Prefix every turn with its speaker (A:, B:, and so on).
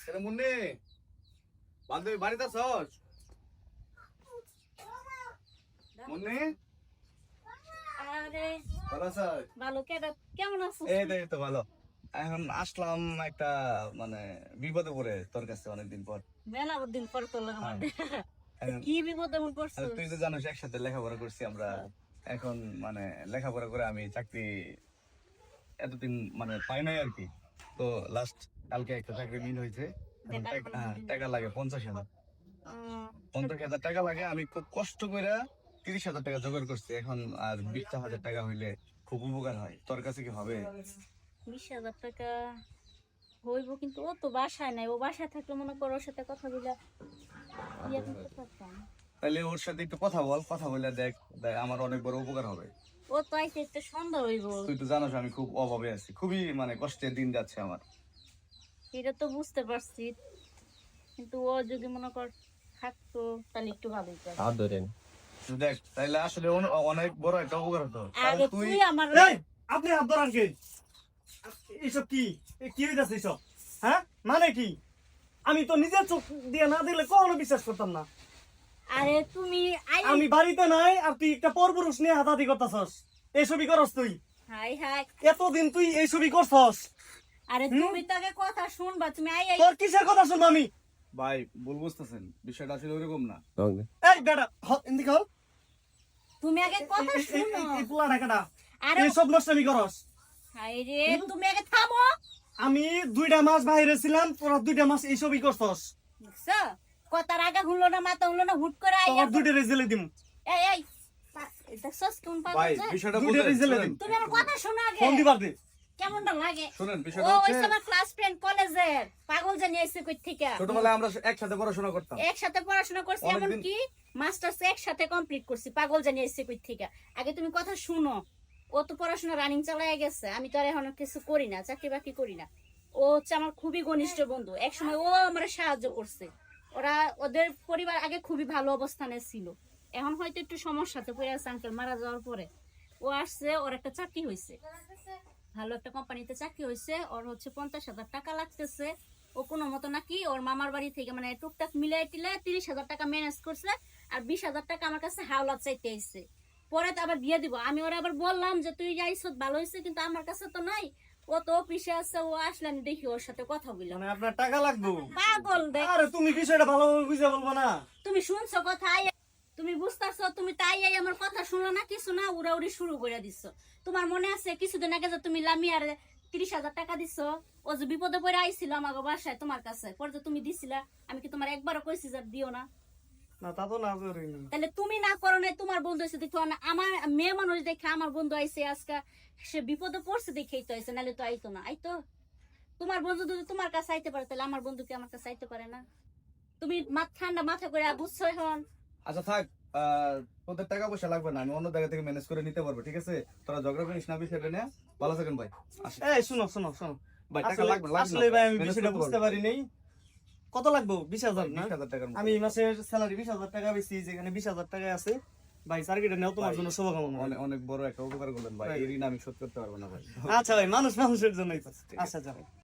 A: এটা মুন্নি বান্ধবী বাড়িতে আছস? মুন্নি
B: আরে
A: ভালো আছস?
B: ভালো কেমন আছো?
A: এই তো ভালো। এখন আসলাম একটা মানে বিপদে পড়ে তোর কাছে অনেকদিন পর।
B: মেলা দিন পর তো
A: হ্যাঁ।
B: কি বিপদ এমন পড়ছো?
A: তুই তো জানিস একসাথে লেখাপড়া করছি আমরা। এখন মানে লেখাপড়া করে আমি চাকরি এতদিন মানে পাই নাই আর কি। তো লাস্ট কালকে একটা চাকরি মিল হয়েছে। এখন টাকা লাগে 50,000। 50,000 টাকা লাগে। আমি খুব কষ্ট করে 30,000 টাকা জোগাড় করছি। এখন আর 20,000 টাকা হইলে খুব উপকার হয়। তোর কাছে কি হবে?
B: 20,000 টাকা হইব, কিন্তু ও তো বাসায় নাই। ও বাসায় থাকলে মনে করো ওর সাথে কথা বলে ইয়ে করতে পারতাম।
A: তাহলে ওর সাথে একটু কথা বল, কথা বলে দেখ, আমার অনেক বড় উপকার হবে।
B: ও তো আইতে একটু সন্ধ্যা হইব।
A: তুই তো জানোস আমি খুব অভাবে আছি, খুবই মানে কষ্টের দিন যাচ্ছে আমার।
B: এটা তো বুঝতে পারছি, কিন্তু ও যদি মনে কর থাকতো তাহলে একটু ভালো হতো।
C: হাত ধরেন।
A: দেখ তাইলে আসলে অনেক বড় একটা উপকার হতো।
B: আগে তুই আমার
D: আপনি হাত ধরান কে? এইসব কি কি হইতাছে এইসব? হ্যাঁ মানে কি? আমি তো নিজের চোখ দিয়ে না দেখলে কখনো বিশ্বাস করতাম না।
B: আরে তুমি
D: আমি বাড়িতে নাই আর তুই একটা পরপুরুষ নিয়ে হাতাহাতি করতেছস। এইসবই করস তুই?
B: হাই হাই,
D: এতদিন তুই এইসবই করছস?
B: আরে তুমি তো আগে কথা শুনবা। তুমি
D: তোর কিসের কথা শুনবো আমি?
A: ভাই ভুল বুঝতেছেন, বিষয়টা আসলে ওইরকম না।
D: এই বেটা এদিকে হও।
B: তুমি আগে কথা শুনো।
D: এই পোলা ঢাকাটা
B: আরে
D: এইসব নষ্টামি করস?
B: হাই রে, তুমি আগে থামো।
D: আমি 2টা মাস বাইরে ছিলাম, তোরা 2টা মাস এইসবই করছস।
B: দেখছো, কথার আগে হলো না, মাথা হলো না, হুট করে আইয়া
D: তোর 2টা রেজেলে দিম।
B: এই এই দেখছস কোন
A: ভাই
B: পাগল?
A: বিষয়টা
D: 2টা
A: বুঝেন,
D: রেজেলে
A: শুনেন,
D: দিম।
B: তুমি আমার কথা শোনো আগে।
D: ফোন দিবার দে।
B: কেমনটা লাগে?
A: শুনেন
B: ও
A: বিষয়টা
B: ওই
A: হচ্ছে
B: আমার ক্লাস ফ্রেন্ড কলেজের, পাগল জানি এসে কই থেকে।
A: ছোটবেলায় আমরা একসাথে পড়াশোনা করতাম।
B: একসাথে পড়াশোনা করছি, এমন
A: অনেকদিন-
B: কি মাস্টার্স একসাথে কমপ্লিট করছি। পাগল জানি এসে কই থেকে। আগে তুমি কথা শুনো। ও তো পড়াশোনা রানিং চালায় গেছে, আমি তো আর এখন কিছু করি না, চাকরি বাকরি করি না। ও হচ্ছে আমার খুবই ঘনিষ্ঠ বন্ধু। একসময় ও আমার সাহায্য করছে। ওদের পরিবার আগে খুবই ভালো অবস্থানে ছিল, এখন হয়তো একটু সমস্যাতে পড়ে আছে আঙ্কেল মারা যাওয়ার পরে। ও আসছে, ওর একটা চাকরি হয়েছে, ভালো একটা কোম্পানিতে চাকরি হয়েছে। ওর হচ্ছে 50,000 টাকা লাগতেছে। ও কোনো মতো নাকি ওর মামার বাড়ি থেকে মানে টুকটাক মিলাই টিলে 30,000 টাকা ম্যানেজ করছে। আর 20,000 টাকা আমার কাছে হাওলা চাইতে আইছে। পরে তো আবার দিয়ে দিব। আমি ওরা আবার বললাম যে তুই যাইছ ভালো হয়েছে, কিন্তু আমার কাছে তো নাই। ও তো অফিসে আছে, ও আসলে আমি দেখি ওর সাথে কথা বললাম।
D: মানে আপনার টাকা লাগবে?
B: পাগল দেখ,
D: আরে তুমি বিষয়টা ভালোভাবে বুঝে বলবো না?
B: তুমি শুনছো কথা, তুমি বুঝতেছো, তুমি তাই আমার কথা শুনলো না, কিছু না উড়াউড়ি শুরু করে দিচ্ছ। তোমার মনে আছে কিছুদিন আগে যে তুমি লামিয়ার 30,000 টাকা দিছো? ও যে বিপদে পড়ে আইছিল আমাকে বাসায় তোমার কাছে, পরে যে তুমি দিছিলা, আমি কি তোমার একবারও কইছি যে দিও না?
D: না তা তো না করিনি।
B: তাহলে তুমি না করো নাই, তোমার বন্ধু এসে দেখো না। আমার মেয়ে মানুষ দেখে আমার বন্ধু আইছে আজকে, সে বিপদে পড়ছে দেখেই তো আইছে, নাহলে তো আইতো না। আইতো তোমার বন্ধু যদি তোমার কাছে আইতে পারে, তাহলে আমার বন্ধু কি আমার কাছে আইতে পারে না? তুমি ঠান্ডা মাথা করে বুঝছো এখন?
A: আচ্ছা থাক, তোদের টাকা পয়সা লাগবে না, আমি অন্য জায়গা থেকে ম্যানেজ করে নিতে পারবো, ঠিক আছে? তোরা ঝগড়া করিস না বিষয়টা নিয়ে। ভালো থাকেন ভাই। আসি।
D: এই শুনো শুনো শুনো
A: ভাই টাকা
D: আসলে-
A: লাগবে, লাগবে
D: আসলে
A: না।
D: ভাই আমি
A: Manage
D: বিষয়টা
A: করতে
D: বুঝতে
A: পারবো।
D: পারি নাই। কত লাগবে? 20,000 না?
A: 20,000 টাকার মতো।
D: আমি এই মাসের স্যালারি 20,000 টাকা বেশি, যেখানে 20,000 টাকা আছে। ভাই সার্কিটে নেও, তোমার
A: ভাই,
D: জন্য শুভকামনা।
A: অনেক বড় একটা উপকার করলেন ভাই,
D: ভাই।
A: এই ঋণ আমি শোধ করতে পারবো না ভাই।
D: আচ্ছা ভাই, মানুষ মানুষের জন্যই তো। আচ্ছা যাও।